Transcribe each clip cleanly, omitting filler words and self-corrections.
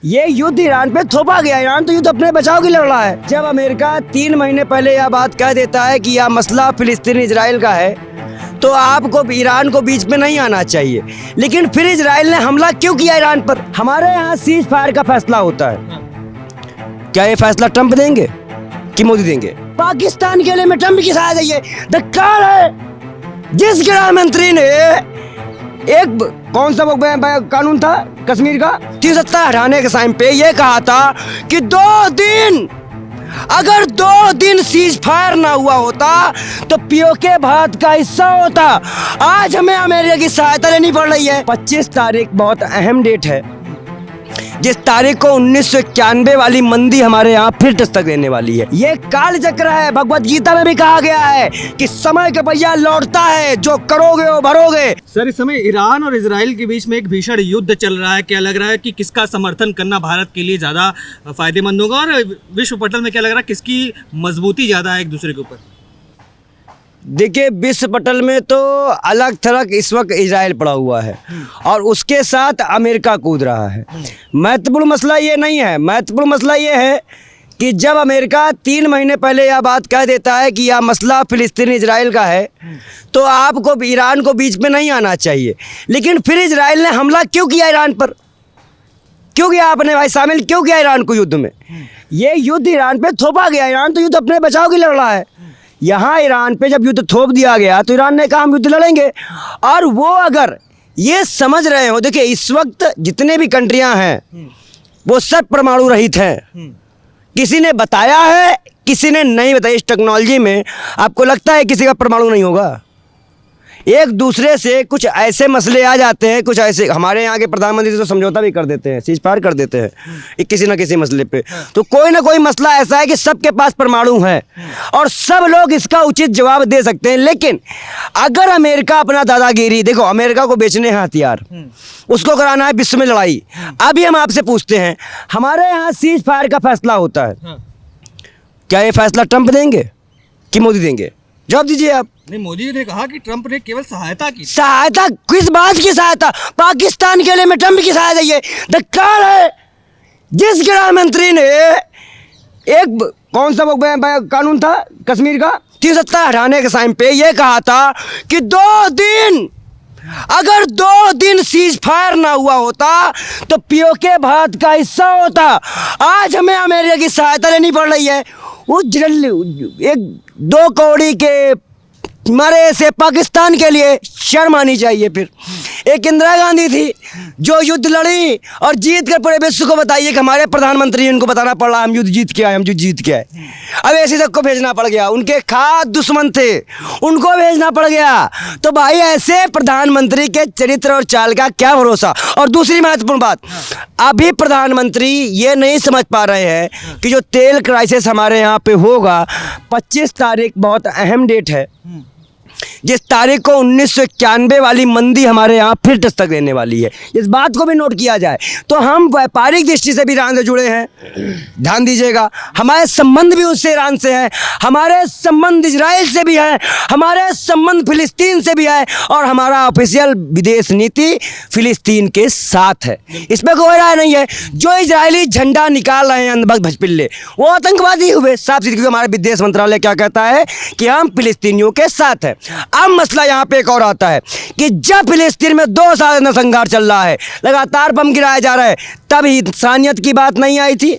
ये युद्ध ईरान पे थोपा गया। ईरान तो युद्ध अपने बचाव के लिए लड़ रहा है। जब अमेरिका 3 महीने पहले यह बात कह देता है कि यह मसला फिलिस्तीन इजराइल का है, तो आपको ईरान को बीच में नहीं आना चाहिए। लेकिन फिर इजराइल ने हमला क्यों किया ईरान पर? हमारे यहाँ सीज फायर का फैसला होता है। क्या ये फैसला ट्रंप देंगे कि मोदी देंगे? पाकिस्तान के लिए में ट्रंप की सहायता चाहिए। धिक्कार है जिस गृह मंत्री ने एक कौन सा कानून था कश्मीर का 370 हटाने के टाइम पे ये कहा था कि 2 दिन, अगर 2 दिन सीज फायर ना हुआ होता तो पीओके भारत का हिस्सा होता। आज हमें अमेरिका की सहायता लेनी पड़ रही है। 25 तारीख बहुत अहम डेट है, जिस तारीख को 1991 वाली मंदी हमारे यहाँ फिर दस्तक देने वाली है। ये काल चक्र है। भगवत गीता में भी कहा गया है कि समय का पहिया लौटता है, जो करोगे वो भरोगे। सर, इस समय ईरान और इजराइल के बीच में एक भीषण युद्ध चल रहा है। क्या लग रहा है कि किसका समर्थन करना भारत के लिए ज्यादा फायदेमंद होगा, और विश्व पटल में क्या लग रहा है किसकी मजबूती ज्यादा है एक दूसरे के ऊपर? देखिए, विश्व पटल में तो अलग थलग इस वक्त इजराइल पड़ा हुआ है और उसके साथ अमेरिका कूद रहा है। महत्वपूर्ण मसला ये नहीं है। महत्वपूर्ण मसला ये है कि जब अमेरिका 3 महीने पहले यह बात कह देता है कि यह मसला फिलिस्तीन इजराइल का है, तो आपको ईरान को बीच में नहीं आना चाहिए। लेकिन फिर इजराइल ने हमला क्यों किया ईरान पर? क्यों किया आपने भाई? शामिल क्यों किया ईरान को युद्ध में? ये युद्ध ईरान पे थोपा गया। ईरान तो युद्ध अपने बचाव के लिए लड़ रहा है। यहाँ ईरान पे जब युद्ध थोप दिया गया तो ईरान ने कहा हम युद्ध लड़ेंगे। और वो अगर ये समझ रहे हो, देखिए इस वक्त जितने भी कंट्रियां हैं वो सब परमाणु रहित हैं। किसी ने बताया है, किसी ने नहीं बताया। इस टेक्नोलॉजी में आपको लगता है किसी का परमाणु नहीं होगा? एक दूसरे से कुछ ऐसे मसले आ जाते हैं, कुछ ऐसे हमारे यहाँ के प्रधानमंत्री तो समझौता भी कर देते हैं, सीज फायर कर देते हैं किसी ना किसी मसले पे। तो कोई ना कोई मसला ऐसा है कि सबके पास परमाणु है और सब लोग इसका उचित जवाब दे सकते हैं। लेकिन अगर अमेरिका अपना दादागिरी, देखो अमेरिका को बेचने हैं हथियार, उसको कराना है विश्व में लड़ाई। अभी हम आपसे पूछते हैं, हमारे यहाँ सीज फायर का फैसला होता है, क्या ये फैसला ट्रंप देंगे कि मोदी देंगे? जवाब दीजिए आप। नहीं, मोदी ने कहा कि ट्रंप ने केवल सहायता की। सहायता किस बात की सहायता? पाकिस्तान के लिए में ट्रंप की सहायता चाहिए। धिक्कार है जिस गृह मंत्री ने एक कौन सा कानून था कश्मीर का 370 हटाने के टाइम पे ये कहा था कि 2 दिन, अगर 2 दिन सीज फायर ना हुआ होता तो पीओके भारत का हिस्सा होता। आज हमें अमेरिका की सहायता लेनी पड़ रही है। वो एक 2 कौड़ी के मरे से पाकिस्तान के लिए शर्म आनी चाहिए। फिर एक इंदिरा गांधी थी जो युद्ध लड़ी और जीत कर पूरे विश्व को बताइए कि हमारे प्रधानमंत्री, उनको बताना पड़ रहा हम युद्ध जीत के आए, हम युद्ध जीत के आए। अब ऐसे तक को भेजना पड़ गया। उनके खास दुश्मन थे, उनको भेजना पड़ गया। तो भाई ऐसे प्रधानमंत्री के चरित्र और चाल का क्या भरोसा? और दूसरी महत्वपूर्ण बात, अभी प्रधानमंत्री ये नहीं समझ पा रहे हैं कि जो तेल क्राइसिस हमारे यहाँ पे होगा, 25 तारीख बहुत अहम डेट है, जिस तारीख को 1991 वाली मंदी हमारे यहाँ फिर दस्तक देने वाली है। इस बात को भी नोट किया जाए। तो हम व्यापारिक दृष्टि से भी ईरान से जुड़े हैं, ध्यान दीजिएगा। हमारे संबंध भी उससे ईरान से हैं, हमारे संबंध इजराइल से भी है, हमारे संबंध फिलिस्तीन से भी है, और हमारा ऑफिशियल विदेश नीति फिलिस्तीन के साथ है। इसमें कोई राय नहीं है। जो इजरायली झंडा निकाल रहे हैं अंधभक्त भजपिल्ले, वो आतंकवादी हुए साफ, क्योंकि हमारा विदेश मंत्रालय क्या कहता है कि हम फिलिस्तीनियों के साथ हैं। अब मसला यहाँ पे एक और आता है कि जब फिलिस्तीन में 2 साल नरसंहार चल रहा है, लगातार बम गिराया जा रहा है, तब इंसानियत की बात नहीं आई थी?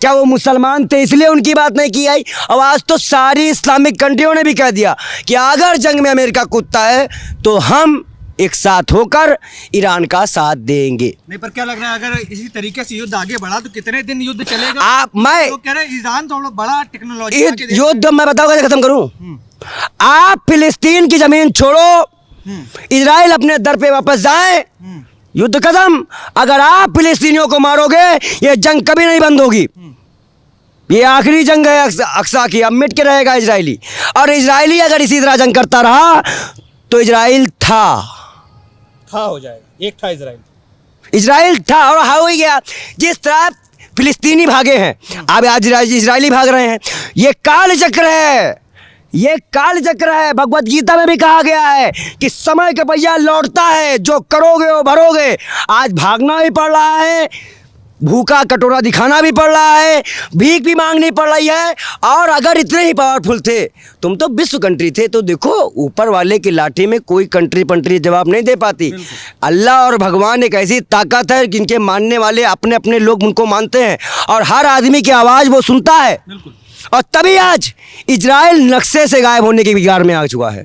क्या वो मुसलमान थे इसलिए उनकी बात नहीं की आई? और आज तो सारी इस्लामिक कंट्रियों ने भी कह दिया कि अगर जंग में अमेरिका कूदता है तो हम एक साथ होकर ईरान का साथ देंगे। नहीं, पर क्या लग रहा है अगर इसी तरीके से युद्ध आगे बढ़ा तो कितने दिन युद्ध चलेगा? मैं तो कह रहे ईरान थोड़ा बड़ा टेक्नोलॉजी युद्ध मैं बताऊँ कैसे खत्म करूँ? आप फिलिस्तीन की जमीन छोड़ो, इजराइल अपने दर पे वापस जाए, युद्ध खत्म। अगर आप फिलिस्तीनियों को मारोगे ये जंग कभी नहीं बंद होगी। ये आखिरी जंग है अक्सा की, अब मिट के रहेगा इजरायली। और इजरायली अगर इसी तरह जंग करता रहा तो इजराइल था हो जाएगा। एक था इजराइल था और हो ही गया। जिस तरह फिलिस्तीनी भागे हैं, अब आज इजरायली भाग रहे हैं। ये काल चक्र है, ये काल चक्र है। भगवत गीता में भी कहा गया है कि समय का पहिया लौटता है, जो करोगे वो भरोगे। आज भागना भी पड़ रहा है, भूखा कटोरा दिखाना भी पड़ रहा है, भीख भी मांगनी पड़ रही है। और अगर इतने ही पावरफुल थे, तुम तो विश्व कंट्री थे, तो देखो ऊपर वाले की लाठी में कोई कंट्री पंट्री जवाब नहीं दे पाती। अल्लाह और भगवान एक ऐसी ताकत है जिनके मानने वाले अपने अपने लोग उनको मानते हैं, और हर आदमी की आवाज़ वो सुनता है। और तभी आज इजराइल नक्शे से गायब होने की बिगाड़ में आ चुका है।